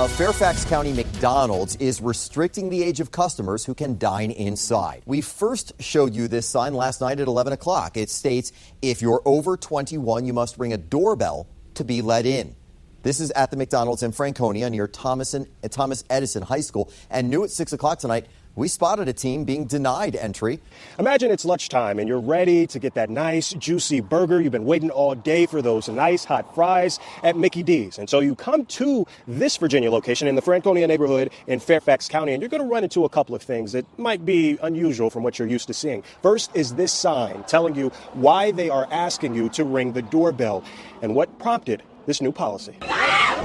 A Fairfax County McDonald's is restricting the age of customers who can dine inside. We first showed you this sign last night at 11 o'clock. It states, if you're over 21, you must ring a doorbell to be let in. This is at the McDonald's in Franconia near Thomas Edison High School. And new at 6 o'clock tonight, we spotted a team being denied entry. Imagine it's lunchtime and you're ready to get that nice, juicy burger. You've been waiting all day for those nice, hot fries at Mickey D's. And so you come to this Virginia location in the Franconia neighborhood in Fairfax County, and you're going to run into a couple of things that might be unusual from what you're used to seeing. First is this sign telling you why they are asking you to ring the doorbell and what prompted this new policy.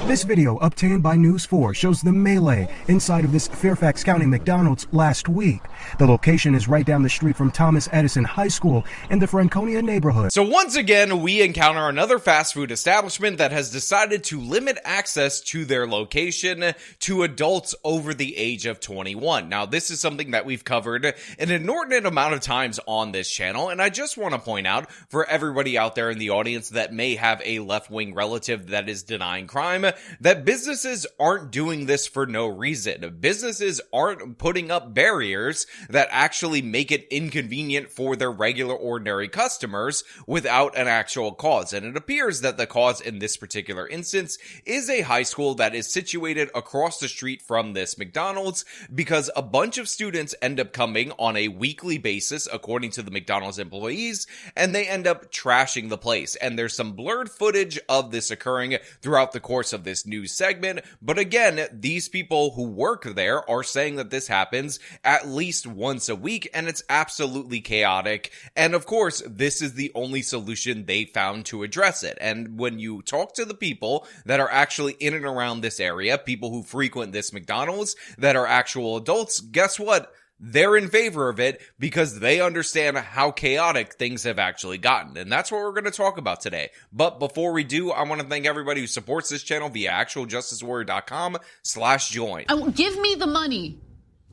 This video, obtained by News 4, shows the melee inside of this Fairfax County McDonald's last week. The location is right down the street from Thomas Edison High School in the Franconia neighborhood. So once again, we encounter another fast food establishment that has decided to limit access to their location to adults over the age of 21. Now, this is something that we've covered an inordinate amount of times on this channel, and I just want to point out for everybody out there in the audience that may have a left-wing relative that is denying crime, that businesses aren't doing this for no reason. Businesses aren't putting up barriers that actually make it inconvenient for their regular, ordinary customers without an actual cause. And it appears that the cause in this particular instance is a high school that is situated across the street from this McDonald's, because a bunch of students end up coming on a weekly basis, according to the McDonald's employees, and they end up trashing the place. And there's some blurred footage of this occurring throughout the course of this news segment. But again, these people who work there are saying that this happens at least once a week, and it's absolutely chaotic. And of course, this is the only solution they found to address it. And when you talk to the people that are actually in and around this area, people who frequent this McDonald's that are actual adults, guess what? They're in favor of it because they understand how chaotic things have actually gotten. And that's what we're going to talk about today. But before we do, I want to thank everybody who supports this channel via actualjusticewarrior.com/join. Give me the money.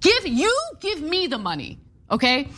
Give me the money. Okay?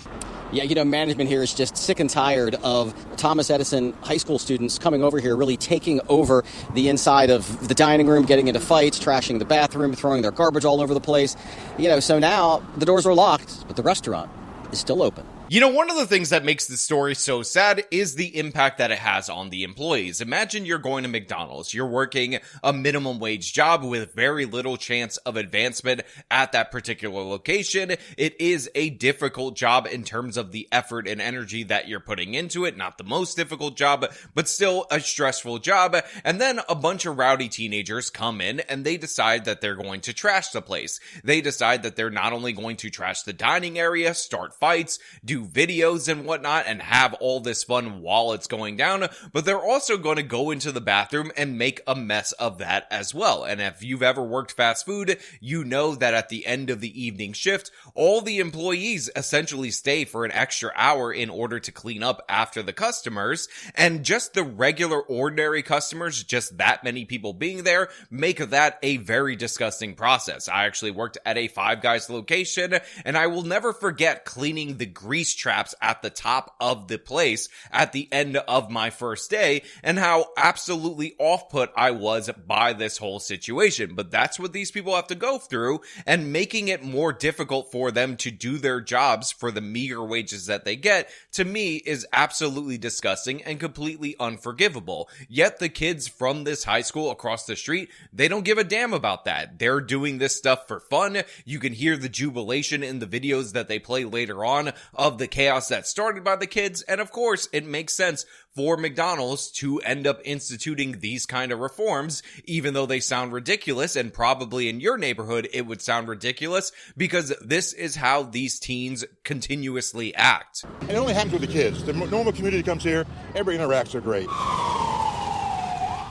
Yeah, you know, management here is just sick and tired of Thomas Edison high school students coming over here, really taking over the inside of the dining room, getting into fights, trashing the bathroom, throwing their garbage all over the place. You know, so now the doors are locked, but the restaurant is still open. You know, one of the things that makes this story so sad is the impact that it has on the employees. Imagine you're going to McDonald's. You're working a minimum wage job with very little chance of advancement at that particular location. It is a difficult job in terms of the effort and energy that you're putting into it. Not the most difficult job, but still a stressful job. And then a bunch of rowdy teenagers come in and they decide that they're going to trash the place. They decide that they're not only going to trash the dining area, start fights, do videos and whatnot, and have all this fun while it's going down, but they're also going to go into the bathroom and make a mess of that as well. And if you've ever worked fast food, you know that at the end of the evening shift, all the employees essentially stay for an extra hour in order to clean up after the customers, and just the regular ordinary customers, just that many people being there, make that a very disgusting process. I actually worked at a Five Guys location, and I will never forget cleaning the grease traps at the top of the place at the end of my first day, and how absolutely off-put I was by this whole situation. But that's what these people have to go through, and making it more difficult for them to do their jobs for the meager wages that they get, to me, is absolutely disgusting and completely unforgivable. Yet the kids from this high school across the street, they don't give a damn about that. They're doing this stuff for fun. You can hear the jubilation in the videos that they play later on of the chaos that started by the kids. And of course, it makes sense for McDonald's to end up instituting these kind of reforms, even though they sound ridiculous, and probably in your neighborhood it would sound ridiculous, because this is how these teens continuously act. And it only happens with the kids. The normal community comes here, everybody interacts, they're great.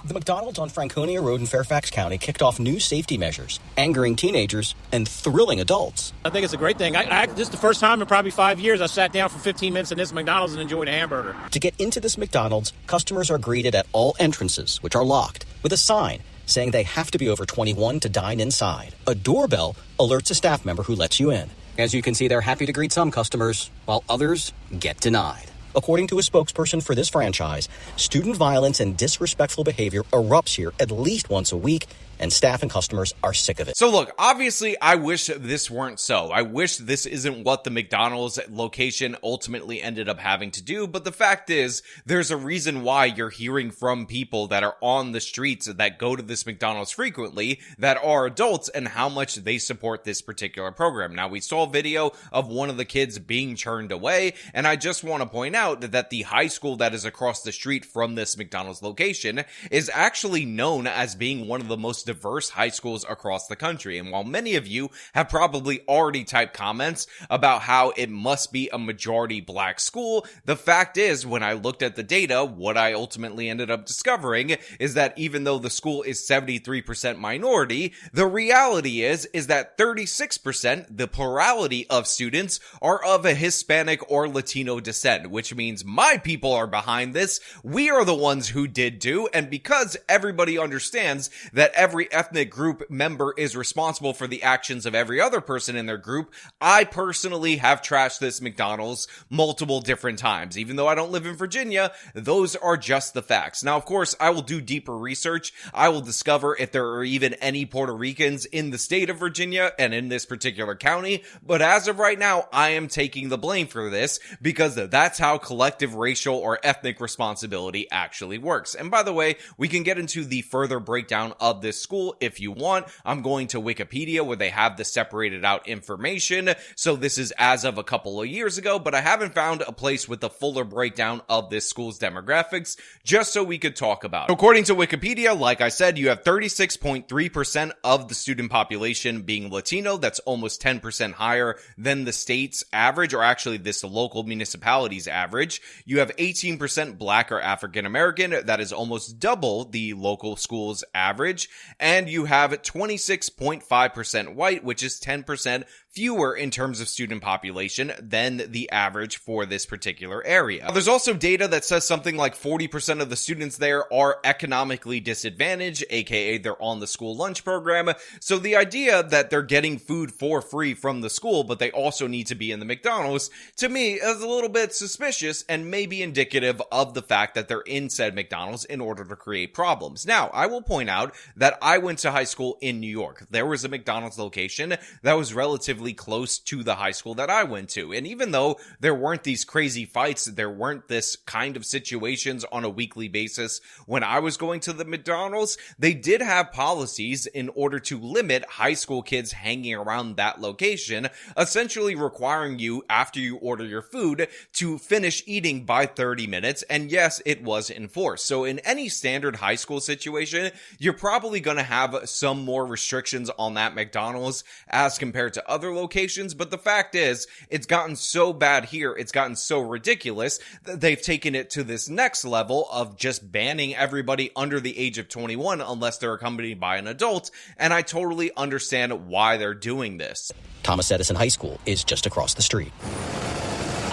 The McDonald's on Franconia Road in Fairfax County kicked off new safety measures, angering teenagers and thrilling adults. I think it's a great thing. This is the first time in probably 5 years I sat down for 15 minutes in this McDonald's and enjoyed a hamburger. To get into this McDonald's, customers are greeted at all entrances, which are locked, with a sign saying they have to be over 21 to dine inside. A doorbell alerts a staff member who lets you in. As you can see, they're happy to greet some customers, while others get denied. According to a spokesperson for this franchise, student violence and disrespectful behavior erupts here at least once a week, and staff and customers are sick of it. So look, obviously, I wish this weren't so. I wish this isn't what the McDonald's location ultimately ended up having to do, but the fact is, there's a reason why you're hearing from people that are on the streets that go to this McDonald's frequently, that are adults, and how much they support this particular program. Now, we saw a video of one of the kids being turned away, and I just want to point out that the high school that is across the street from this McDonald's location is actually known as being one of the most diverse high schools across the country. And while many of you have probably already typed comments about how it must be a majority black school, the fact is, when I looked at the data, what I ultimately ended up discovering is that even though the school is 73% minority, the reality is that 36%, the plurality of students, are of a Hispanic or Latino descent, which means my people are behind this. We are the ones who did do, and because everybody understands that every ethnic group member is responsible for the actions of every other person in their group, I personally have trashed this McDonald's multiple different times. Even though I don't live in Virginia, those are just the facts. Now, of course, I will do deeper research. I will discover if there are even any Puerto Ricans in the state of Virginia and in this particular county, but as of right now, I am taking the blame for this because that's how collective racial or ethnic responsibility actually works. And by the way, we can get into the further breakdown of this school if you want. I'm going to Wikipedia where they have the separated out information. So this is as of a couple of years ago, but I haven't found a place with a fuller breakdown of this school's demographics just so we could talk about it. According to Wikipedia, like I said, you have 36.3% of the student population being Latino. That's almost 10% higher than the state's average, or actually this local municipality's average. You have 18% black or African American. That is almost double the local school's average. And you have 26.5% white, which is 10% fewer in terms of student population than the average for this particular area. There's also data that says something like 40% of the students there are economically disadvantaged, aka they're on the school lunch program. So the idea that they're getting food for free from the school, but they also need to be in the McDonald's, to me is a little bit suspicious and maybe indicative of the fact that they're in said McDonald's in order to create problems. Now, I will point out that I went to high school in New York. There was a McDonald's location that was relatively close to the high school that I went to. And even though there weren't these crazy fights, there weren't this kind of situations on a weekly basis when I was going to the McDonald's, they did have policies in order to limit high school kids hanging around that location, essentially requiring you, after you order your food, to finish eating by 30 minutes. And yes, it was enforced. So in any standard high school situation, you're probably going to have some more restrictions on that McDonald's as compared to other locations, but the fact is, it's gotten so bad here, it's gotten so ridiculous, that they've taken it to this next level of just banning everybody under the age of 21 unless they're accompanied by an adult, and I totally understand why they're doing this. Thomas Edison High School is just across the street.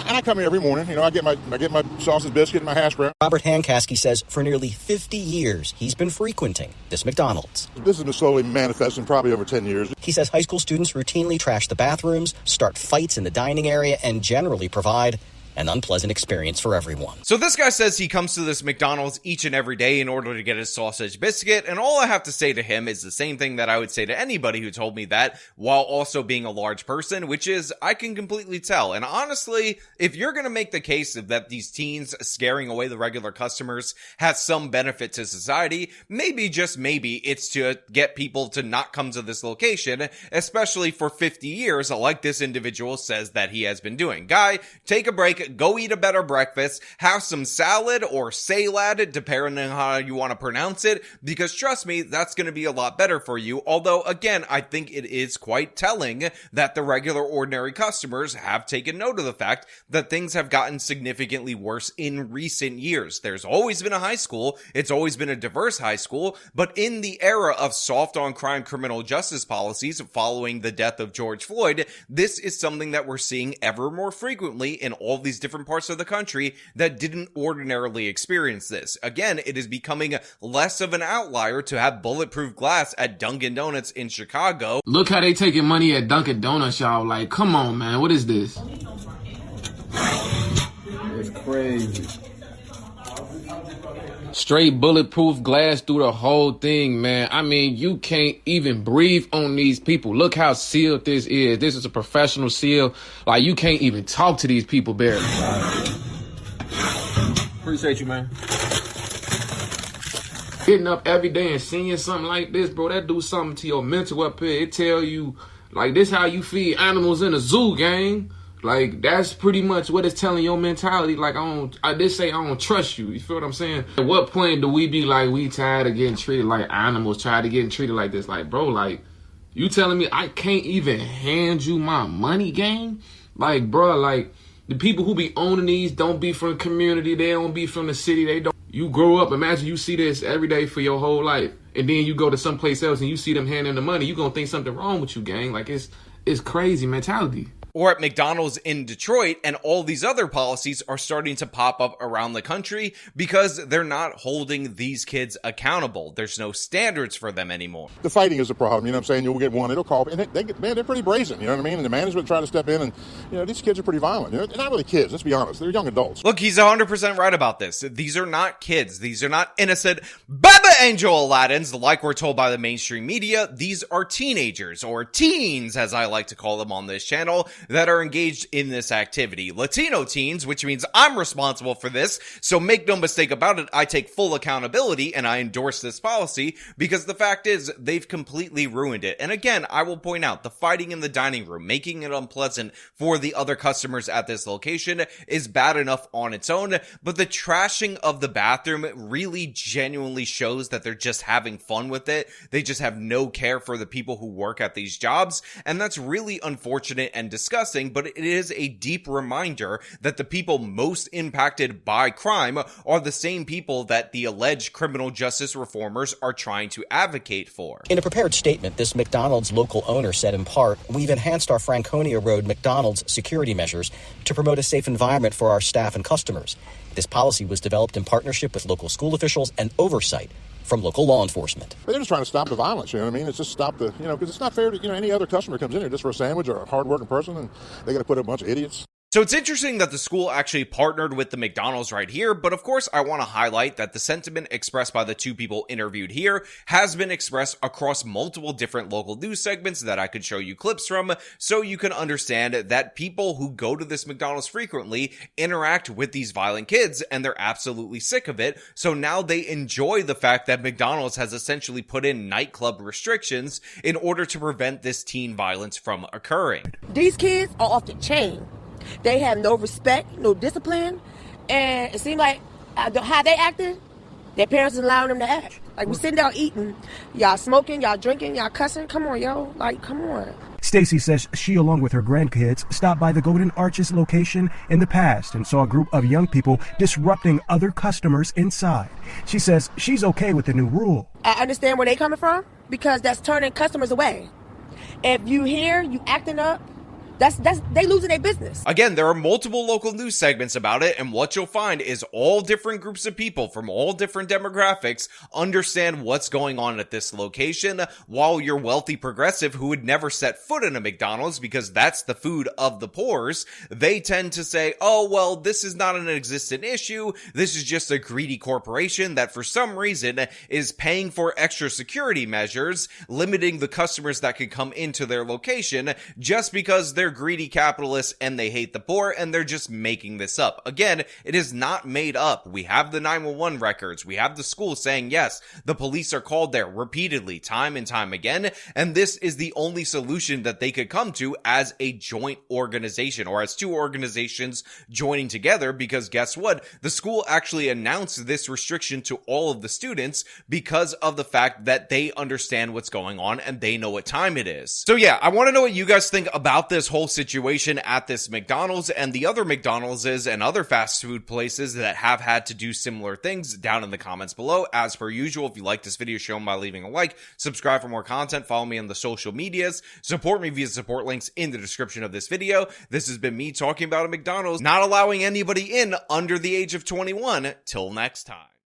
And I come here every morning. You know, I get my sausage biscuit and my hash brown. Robert Hankaski says for nearly 50 years, he's been frequenting this McDonald's. This has been slowly manifesting probably over 10 years. He says high school students routinely trash the bathrooms, start fights in the dining area, and generally provide an unpleasant experience for everyone. So this guy says he comes to this McDonald's each and every day in order to get his sausage biscuit, and all I have to say to him is the same thing that I would say to anybody who told me that, while also being a large person, which is, I can completely tell. And honestly, if you're gonna make the case that these teens scaring away the regular customers has some benefit to society, maybe, just maybe, it's to get people to not come to this location, especially for 50 years, like this individual says that he has been doing. Guy, take a break, go eat a better breakfast, have some salad or salad, depending on how you want to pronounce it, because trust me, that's going to be a lot better for you. Although, again, I think it is quite telling that the regular ordinary customers have taken note of the fact that things have gotten significantly worse in recent years. There's always been a high school, it's always been a diverse high school, but in the era of soft on crime criminal justice policies following the death of George Floyd, this is something that we're seeing ever more frequently in all these different parts of the country that didn't ordinarily experience this. Again, it is becoming less of an outlier to have bulletproof glass at Dunkin' Donuts in Chicago. Look how they taking money at Dunkin' Donuts, y'all. Like, come on, man. What is this? It's crazy. Straight bulletproof glass through the whole thing, man. I mean, you can't even breathe on these people. Look how sealed this is. This is a professional seal. Like, you can't even talk to these people barely. Appreciate you, man. Getting up every day and seeing something like this, bro, that do something to your mental up here. It tell you, like, this how you feed animals in a zoo, gang. Like, that's pretty much what it's telling your mentality. Like, I don't trust you. You feel what I'm saying? At what point do we be like, we tired of getting treated like animals, tired of getting treated like this? Like, bro, like, you telling me I can't even hand you my money, gang? Like, bro, like, the people who be owning these don't be from the community. They don't be from the city. They don't. You grow up, imagine you see this every day for your whole life. And then you go to someplace else and you see them handing the money. You gonna think something wrong with you, gang. Like, it's crazy mentality. Or at McDonald's in Detroit, and all these other policies are starting to pop up around the country because they're not holding these kids accountable. There's no standards for them anymore. The fighting is a problem, you know what I'm saying? You'll get one, it'll call, and they're pretty brazen, you know what I mean? And the management try to step in, and, you know, these kids are pretty violent. You know, they're not really kids, let's be honest. They're young adults. Look, he's 100% right about this. These are not kids. These are not innocent Baba Angel Aladdins, like we're told by the mainstream media. These are teenagers, or teens, as I like to call them on this channel, that are engaged in this activity. Latino teens, which means I'm responsible for this, so make no mistake about it, I take full accountability and I endorse this policy because the fact is they've completely ruined it. And again, I will point out the fighting in the dining room, making it unpleasant for the other customers at this location is bad enough on its own, but the trashing of the bathroom really genuinely shows that they're just having fun with it. They just have no care for the people who work at these jobs, and that's really unfortunate and disgusting, but it is a deep reminder that the people most impacted by crime are the same people that the alleged criminal justice reformers are trying to advocate for. In a prepared statement, this McDonald's local owner said in part, "We've enhanced our Franconia Road McDonald's security measures to promote a safe environment for our staff and customers. This policy was developed in partnership with local school officials and oversight from local law enforcement." But they're just trying to stop the violence, you know what I mean? It's just stop the, you know, because it's not fair to, you know, any other customer comes in here just for a sandwich or a hard-working person, and they got to put up a bunch of idiots. So it's interesting that the school actually partnered with the McDonald's right here, but of course I want to highlight that the sentiment expressed by the two people interviewed here has been expressed across multiple different local news segments that I could show you clips from, so you can understand that people who go to this McDonald's frequently interact with these violent kids, and they're absolutely sick of it, so now they enjoy the fact that McDonald's has essentially put in nightclub restrictions in order to prevent this teen violence from occurring. These kids are off the chain. They have no respect, no discipline, and it seems like how they acted, their parents is allowing them to act. Like, we sitting down eating, y'all smoking, y'all drinking, y'all cussing. Come on, yo. Like, come on. Stacy says she, along with her grandkids, stopped by the Golden Arches location in the past and saw a group of young people disrupting other customers inside. She says she's okay with the new rule. I understand where they coming from because that's turning customers away. If you hear you acting up, they losing their business. Again, there are multiple local news segments about it, and what you'll find is all different groups of people from all different demographics understand what's going on at this location, while your wealthy progressive who would never set foot in a McDonald's because that's the food of the poors, they tend to say, oh, well, this is not an existent issue. This is just a greedy corporation that for some reason is paying for extra security measures, limiting the customers that could come into their location just because they're greedy capitalists and they hate the poor, and they're just making this up. Again, it is not made up. We have the 911 records. We have the school saying, yes, the police are called there repeatedly, time and time again, and this is the only solution that they could come to as a joint organization, or as two organizations joining together, because guess what? The school actually announced this restriction to all of the students because of the fact that they understand what's going on and they know what time it is. So yeah, I want to know what you guys think about this whole situation at this McDonald's and the other McDonald's and other fast food places that have had to do similar things down in the comments below. As per usual, if you like this video, show them by leaving a like, subscribe for more content, follow me on the social medias, support me via support links in the description of this video. This has been me talking about a McDonald's not allowing anybody in under the age of 21. Till next time.